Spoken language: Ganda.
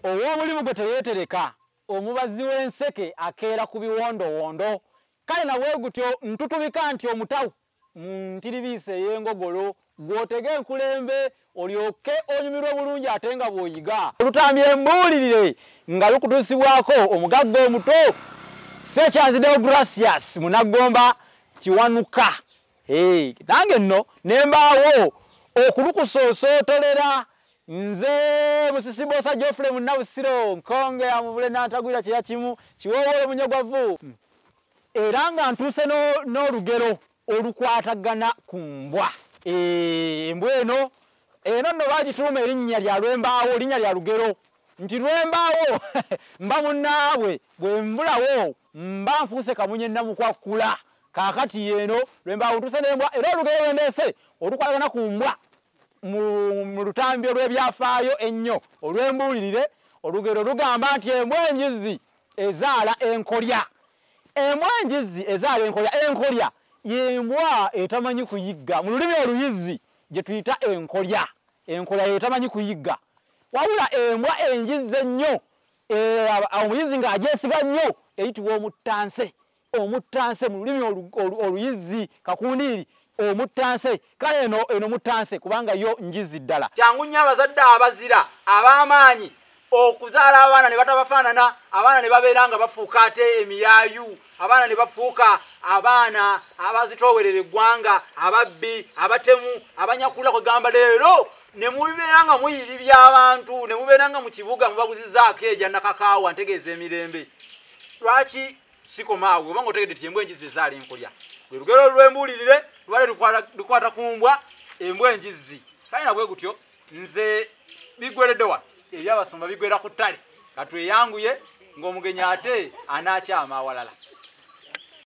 ow'omulimu gwe teyeetereka omubazi w'enseke akeera ku biwondowondo kale nawe gutyo ntutubika nti omutawu mu ntiribiise ey'engogolo gw'otega enkulembe olyoke onyumirwe bulungi ate nga bw'oyiga olutambi embuulirire nga lukutuusibwako omugagga omuto Ssekyanzi Deogratias Munaggomba Kiwanuka. Nange nno ne mbaawo okulukusoosootolera nze Musisibosa Geoffrey Munnabusiro nkonge amubule n'antagwira kyeya kimu kiwoowolo munyogwavu era nga ntuuse n'olugero olukwatagana ku mbwa. Embwa eno nno baagituuma erinnya lya Lwembaawo, linnya lya lugero nti Lwembaawo mba munnaabwe bwe mbulawo mba nfuuse kamunye namukwakkula. Kaakati eno Lwembaawo ntuuse n'embwa era olugero lwendeese olukwatagana ku mbwa mu lutambi olw'ebyafaayo ennyo olw'embuulirire. Olugero lugamba nti embwa enjizzi ezaala enkolya. Embwa enjizzi ezaala enkolya. Enkolya y'embwa etamanyi kuyigga mu lulimi oluyizzi gye tuyita enkolya. Enkolya y'etamanyi kuyigga wabula embwa enjizzi ennyo omuyizzi ng'agyesiga nnyo eyitibwa omuttanse. Omuttanse mu lulimi oluyizzi kakundiiri omuttanse. Kale eno muttanse kubanga yo njizi ddala. Kyangu nnyo abazadde abazira ab'amaanyi okuzaala abaana ne batabafaanana, abaana ne babeera nga bafuuka ate emiyaayu, abaana ne bafuuka abaana abazitoowerera eggwanga, ababbi, abatemu, abanyakula kwegamba leero ne mubeera nga muyiribya abantu, ne mubeera nga mu kibuga mubaguzizaako ejja nakakaawa ntegeeza emirembe. Lwaki sikomaawe obanga otegedde ti embwa enjizzi ezaala enkolya? Lwe lugero lw'embuulirire lwali lukwata ku mbwa embwa enjizzi. Kale nabwe gutyo nze bigweredde wa ebyabasumba bigwera ku ttale katweyanguye ng'omugenyi ate anaakyama awalala.